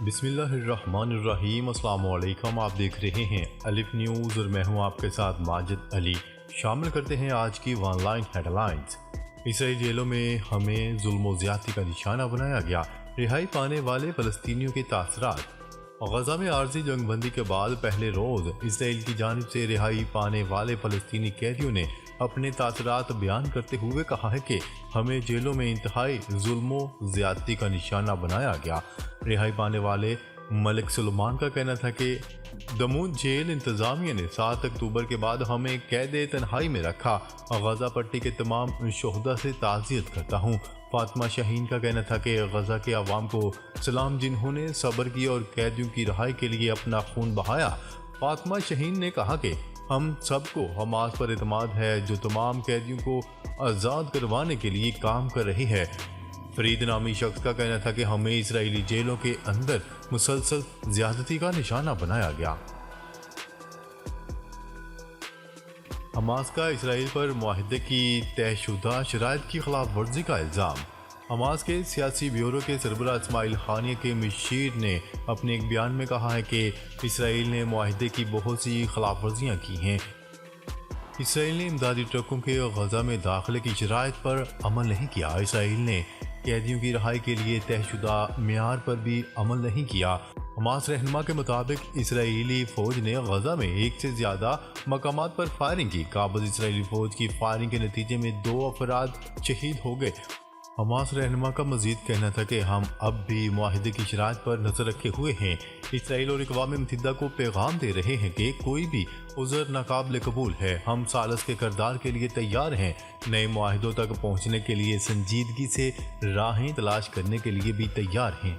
بسم اللہ الرحمن الرحیم۔ السلام علیکم، آپ دیکھ رہے ہیں الف نیوز اور میں ہوں آپ کے ساتھ ماجد علی۔ شامل کرتے ہیں آج کی ون لائن ہیڈ لائنز۔ اسرائیل جیلوں میں ہمیں ظلم و زیادتی کا نشانہ بنایا گیا، رہائی پانے والے فلسطینیوں کے تاثرات۔ غزہ میں عارضی جنگ بندی کے بعد پہلے روز اسرائیل کی جانب سے رہائی پانے والے فلسطینی قیدیوں نے اپنے تاثرات بیان کرتے ہوئے کہا ہے کہ ہمیں جیلوں میں انتہائی ظلم و زیادتی کا نشانہ بنایا گیا۔ رہائی پانے والے ملک سلمان کا کہنا تھا کہ دمون جیل انتظامیہ نے 7 اکتوبر کے بعد ہمیں قید تنہائی میں رکھا۔ غزہ پٹی کے تمام شہداء سے تعزیت کرتا ہوں۔ فاطمہ شاہین کا کہنا تھا کہ غزہ کے عوام کو سلام جنہوں نے صبر کی اور قیدیوں کی رہائی کے لیے اپنا خون بہایا۔ فاطمہ شاہین نے کہا کہ ہم سب کو حماس پر اعتماد ہے جو تمام قیدیوں کو آزاد کروانے کے لیے کام کر رہی ہے۔ فرید نامی شخص کا کہنا تھا کہ ہمیں اسرائیلی جیلوں کے اندر مسلسل زیادتی کا نشانہ بنایا گیا۔ حماس کا اسرائیل پر معاہدے کی طے شدہ شرائط کی خلاف ورزی کا الزام۔ حماس کے سیاسی بیورو کے سربراہ اسماعیل خانیہ کے مشیر نے اپنے ایک بیان میں کہا ہے کہ اسرائیل نے معاہدے کی بہت سی خلاف ورزیاں کی ہیں۔ اسرائیل نے امدادی ٹرکوں کے غزہ میں داخلے کی شرائط پر عمل نہیں کیا۔ اسرائیل نے قیدیوں کی رہائی کے لیے طے شدہ معیار پر بھی عمل نہیں کیا۔ حماس رہنما کے مطابق اسرائیلی فوج نے غزہ میں 1 سے زیادہ مقامات پر فائرنگ کی۔ قابض اسرائیلی فوج کی فائرنگ کے نتیجے میں 2 افراد شہید ہو گئے۔ حماس رہنما کا مزید کہنا تھا کہ ہم اب بھی معاہدے کی شرائط پر نظر رکھے ہوئے ہیں۔ اسرائیل اور اقوام متحدہ کو پیغام دے رہے ہیں کہ کوئی بھی عذر ناقابل قبول ہے۔ ہم ثالث کے کردار کے لیے تیار ہیں، نئے معاہدوں تک پہنچنے کے لیے سنجیدگی سے راہیں تلاش کرنے کے لیے بھی تیار ہیں۔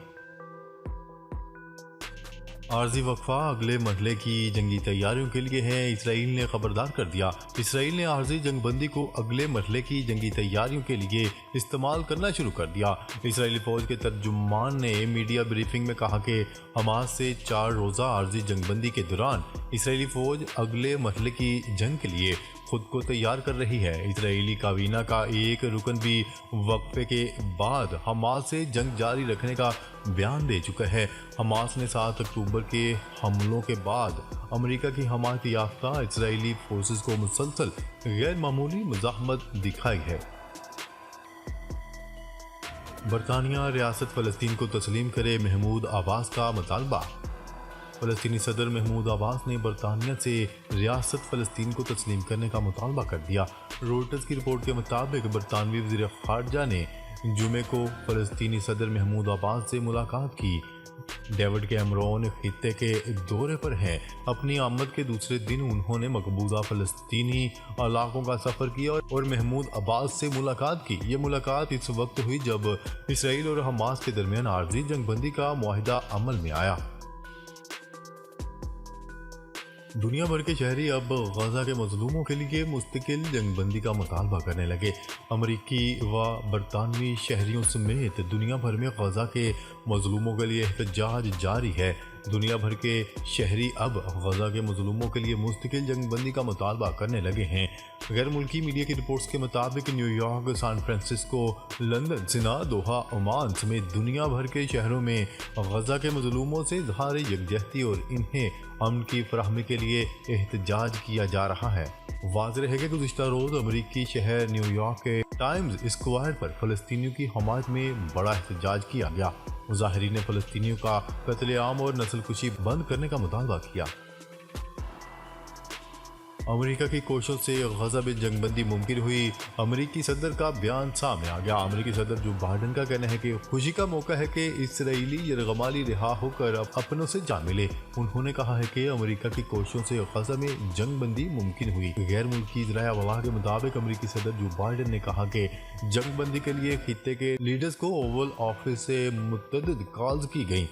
عارضی وقفہ اگلے مرحلے کی جنگی تیاریوں کے لیے ہے، اسرائیل نے خبردار کر دیا۔ اسرائیل نے عارضی جنگ بندی کو اگلے مرحلے کی جنگی تیاریوں کے لیے استعمال کرنا شروع کر دیا۔ اسرائیلی فوج کے ترجمان نے میڈیا بریفنگ میں کہا کہ حماس سے 4 روزہ عارضی جنگ بندی کے دوران اسرائیلی فوج اگلے مرحلے کی جنگ کے لیے خود کو تیار کر رہی ہے۔ اسرائیلی کابینہ کا ایک رکن بھی وقفے کے بعد حماس سے جنگ جاری رکھنے کا بیان دے چکا ہے۔ حماس نے 7 اکتوبر کے حملوں کے بعد امریکہ کی حمایت یافتہ اسرائیلی فورسز کو مسلسل غیر معمولی مزاحمت دکھائی ہے۔ برطانیہ ریاست فلسطین کو تسلیم کرے، محمود عباس کا مطالبہ۔ فلسطینی صدر محمود عباس نے برطانیہ سے ریاست فلسطین کو تسلیم کرنے کا مطالبہ کر دیا۔ روئٹرز کی رپورٹ کے مطابق برطانوی وزیر خارجہ نے جمعے کو فلسطینی صدر محمود عباس سے ملاقات کی۔ ڈیوڈ کیمرون خطے کے دورے پر ہیں۔ اپنی آمد کے دوسرے دن انہوں نے مقبوضہ فلسطینی علاقوں کا سفر کیا اور محمود عباس سے ملاقات کی۔ یہ ملاقات اس وقت ہوئی جب اسرائیل اور حماس کے درمیان عارضی جنگ بندی کا معاہدہ عمل میں آیا۔ دنیا بھر کے شہری اب غزہ کے مظلوموں کے لیے مستقل جنگ بندی کا مطالبہ کرنے لگے۔ امریکی و برطانوی شہریوں سمیت دنیا بھر میں غزہ کے مظلوموں کے لیے احتجاج جاری ہے۔ دنیا بھر کے شہری اب غزہ کے مظلوموں کے لیے مستقل جنگ بندی کا مطالبہ کرنے لگے ہیں۔ غیر ملکی میڈیا کی رپورٹس کے مطابق new York, San Francisco, London, سنا، دوحہ، عمان سمیت دنیا بھر کے شہروں میں غزہ کے مظلوموں سے اظہار یکجہتی اور انہیں امن کی فراہمی کے لیے احتجاج کیا جا رہا ہے۔ واضح ہے کہ گزشتہ روز امریکی شہر نیو یارک کے ٹائمز اسکوائر پر فلسطینیوں کی حمایت میں بڑا احتجاج کیا گیا۔ مظاہرین نے فلسطینیوں کا قتل عام اور نسل کشی بند کرنے کا مطالبہ کیا۔ امریکہ کی کوششوں سے غزہ میں جنگ بندی ممکن ہوئی، امریکی صدر کا بیان سامنے آ گیا۔ امریکی صدر جو بائیڈن کا کہنا ہے کہ خوشی کا موقع ہے کہ اسرائیلی یرغمالی رہا ہو کر اپنوں سے جا ملے۔ انہوں نے کہا ہے کہ امریکہ کی کوششوں سے غزہ میں جنگ بندی ممکن ہوئی۔ غیر ملکی ذرائع ابلاغ کے مطابق امریکی صدر جو بائیڈن نے کہا کہ جنگ بندی کے لیے خطے کے لیڈرز کو اوول آفس سے متعدد کالز کی گئیں۔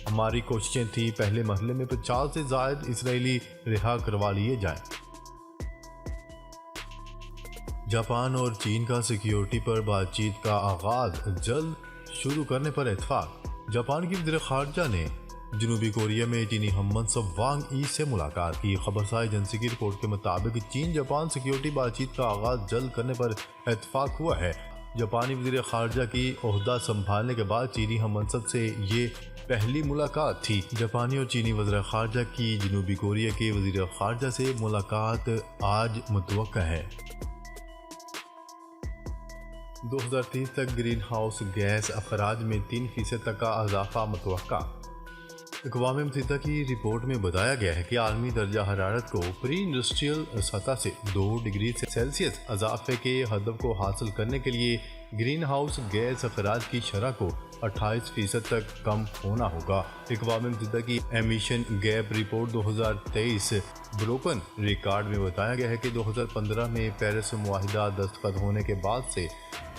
ہماری کوششیں تھیں پہلے مرحلے میں 50 سے زائد اسرائیلی رہا کروا لیے جائیں۔ جاپان اور چین کا سیکیورٹی پر بات چیت کا آغاز جلد شروع کرنے پر اتفاق۔ جاپان کی وزیر خارجہ نے جنوبی کوریا میں چینی ہم منصب وانگ ای سے ملاقات کی۔ خبرساز ایجنسی کی رپورٹ کے مطابق چین جاپان سیکیورٹی بات چیت کا آغاز جلد کرنے پر اتفاق ہوا ہے۔ جاپانی وزیر خارجہ کی عہدہ سنبھالنے کے بعد چینی ہم منصب سے یہ پہلی ملاقات تھی۔ جاپانی اور چینی وزیر خارجہ کی جنوبی کوریا کے وزیر خارجہ سے ملاقات آج متوقع ہے۔ 2030 تک گرین ہاؤس گیس اخراج میں 3% تک کا اضافہ متوقع۔ اقوام متحدہ کی رپورٹ میں بتایا گیا ہے کہ عالمی درجہ حرارت کو پری انڈسٹریل سطح سے 2 ڈگری سیلسیس اضافے کے ہدف کو حاصل کرنے کے لیے گرین ہاؤس گیس اخراج کی شرح کو 28% تک کم ہونا ہوگا۔ اقوام متحدہ کی emission gap report 2023 broken record میں بتایا گیا ہے کہ 2015 میں پیرس معاہدہ دستخط ہونے کے بعد سے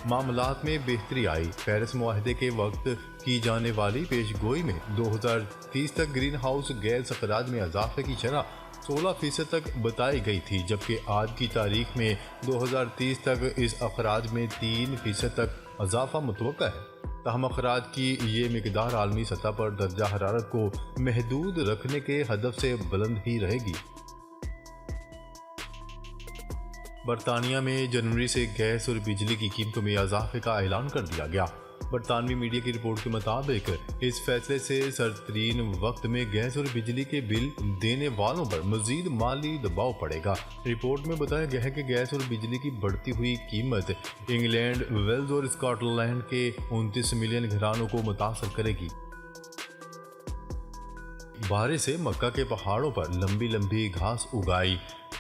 معاملات میں بہتری آئی۔ پیرس معاہدے کے وقت کی جانے والی پیش گوئی میں 2030 تک گرین ہاؤس گیس اخراج میں اضافے کی شرح 16% تک بتائی گئی تھی، جبکہ آج کی تاریخ میں 2030 تک اس اخراج میں 3% تک اضافہ متوقع ہے۔ تاہم اخراج کی یہ مقدار عالمی سطح پر درجہ حرارت کو محدود رکھنے کے ہدف سے بلند ہی رہے گی۔ برطانیہ میں جنوری سے گیس اور بجلی کی قیمتوں میں اضافے کا اعلان کر دیا گیا۔ برطانوی میڈیا کی رپورٹ کے مطابق اس فیصلے سے سرترین وقت میں گیس اور بجلی کے بل دینے والوں پر مزید مالی دباؤ پڑے گا۔ رپورٹ میں بتایا گیا ہے کہ گیس اور بجلی کی بڑھتی ہوئی قیمت انگلینڈ، ویلز اور اسکاٹ لینڈ کے 29 ملین گھرانوں کو متاثر کرے گی۔ بارش سے مکہ کے پہاڑوں پر لمبی لمبی گھاس اگائی۔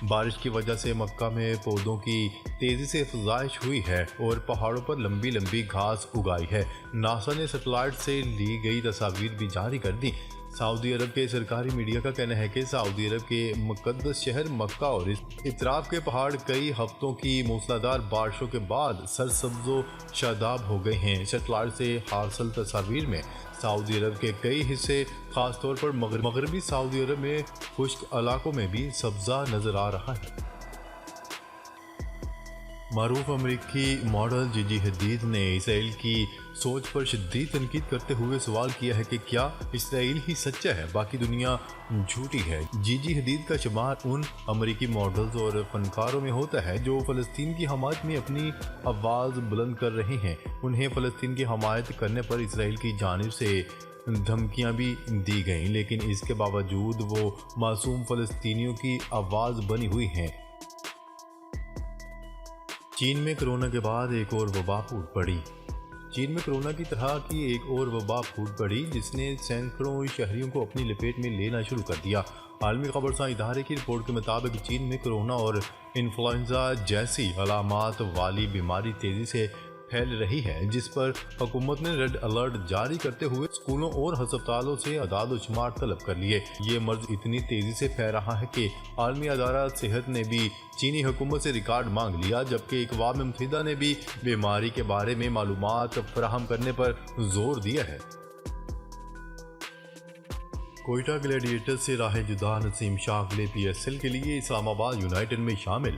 بارش کی وجہ سے مکہ میں پودوں کی تیزی سے افزائش ہوئی ہے اور پہاڑوں پر لمبی لمبی گھاس اگائی ہے۔ ناسا نے سیٹلائٹ سے لی گئی تصاویر بھی جاری کر دی۔ سعودی عرب کے سرکاری میڈیا کا کہنا ہے کہ سعودی عرب کے مقدس شہر مکہ اور اس اطراف کے پہاڑ کئی ہفتوں کی موسلادھار بارشوں کے بعد سرسبز و شاداب ہو گئے ہیں۔ سیٹلائٹ سے حاصل تصاویر میں سعودی عرب کے کئی حصے، خاص طور پر مغربی سعودی عرب میں خشک علاقوں میں بھی سبزہ نظر آ رہا ہے۔ معروف امریکی ماڈل جی جی حدید نے اسرائیل کی سوچ پر شدید تنقید کرتے ہوئے سوال کیا ہے کہ کیا اسرائیل ہی سچا ہے، باقی دنیا جھوٹی ہے۔ جی جی حدید کا شمار ان امریکی ماڈلز اور فنکاروں میں ہوتا ہے جو فلسطین کی حمایت میں اپنی آواز بلند کر رہے ہیں۔ انہیں فلسطین کی حمایت کرنے پر اسرائیل کی جانب سے دھمکیاں بھی دی گئیں، لیکن اس کے باوجود وہ معصوم فلسطینیوں کی آواز بنی ہوئی ہیں۔ چین میں کرونا کے بعد ایک اور وبا پھوٹ پڑی۔ چین میں کرونا کی طرح کی ایک اور وبا پھوٹ پڑی جس نے سینکڑوں شہریوں کو اپنی لپیٹ میں لینا شروع کر دیا۔ عالمی خبرساں ادارے کی رپورٹ کے مطابق چین میں کرونا اور انفلوئنزا جیسی علامات والی بیماری تیزی سے پھیل رہی ہے، جس پر حکومت نے ریڈ الرٹ جاری کرتے ہوئے اسکولوں اور ہسپتالوں سے اعداد و شمار طلب کر لیے۔ یہ مرض اتنی تیزی سے پھیل رہا ہے کہ عالمی ادارہ صحت نے بھی چینی حکومت سے ریکارڈ مانگ لیا، جبکہ اقوام متحدہ نے بھی بیماری کے بارے میں معلومات فراہم کرنے پر زور دیا ہے۔ کوئٹہ گلیڈیٹرز سے راہ جدا نسیم شاہ اگلے پی ایس ایل کے لیے اسلام آباد یونائیٹڈ میں شامل۔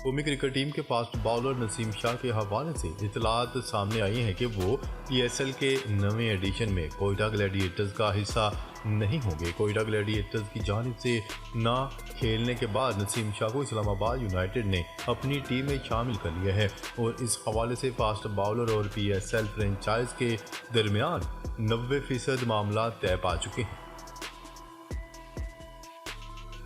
قومی کرکٹ ٹیم کے فاسٹ باؤلر نسیم شاہ کے حوالے سے اطلاعات سامنے آئی ہیں کہ وہ پی ایس ایل کے نویں ایڈیشن میں کوئٹہ گلیڈیٹرز کا حصہ نہیں ہوں گے۔ کوئٹہ گلیڈیٹرز کی جانب سے نہ کھیلنے کے بعد نسیم شاہ کو اسلام آباد یونائیٹڈ نے اپنی ٹیم میں شامل کر لیا ہے اور اس حوالے سے فاسٹ باؤلر اور پی ایس ایل فرنچائز کے درمیان 90% معاملات طے پا چکے ہیں۔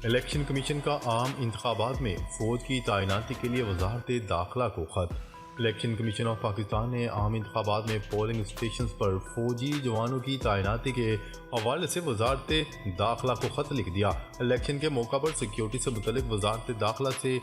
الیکشن کمیشن کا عام انتخابات میں فوج کی تعیناتی کے لیے وزارت داخلہ کو خط۔ الیکشن کمیشن آف پاکستان نے عام انتخابات میں پولنگ اسٹیشنز پر فوجی جوانوں کی تعیناتی کے حوالے سے وزارت داخلہ کو خط لکھ دیا۔ الیکشن کے موقع پر سیکیورٹی سے متعلق وزارت داخلہ سے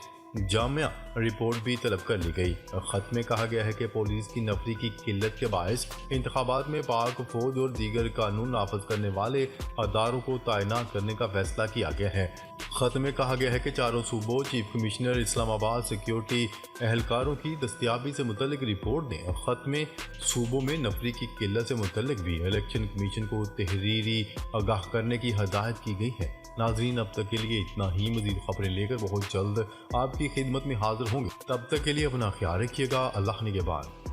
جامع رپورٹ بھی طلب کر لی گئی۔ خط میں کہا گیا ہے کہ پولیس کی نفری کی قلت کے باعث انتخابات میں پاک فوج اور دیگر قانون نافذ کرنے والے اداروں کو تعینات کرنے کا فیصلہ کیا گیا ہے۔ خط میں کہا گیا ہے کہ چاروں صوبوں چیف کمشنر اسلام آباد سیکیورٹی اہلکاروں کی دستیابی سے متعلق رپورٹ دیں۔ خط میں صوبوں میں نفری کی قلت سے متعلق بھی الیکشن کمیشن کو تحریری آگاہ کرنے کی ہدایت کی گئی ہے۔ ناظرین، اب تک کے لیے اتنا ہی۔ مزید خبریں لے کر بہت جلد آپ کی خدمت میں حاضر ہوں گے۔ تب تک کے لیے اپنا خیال رکھیے گا۔ اللہ نگہبان۔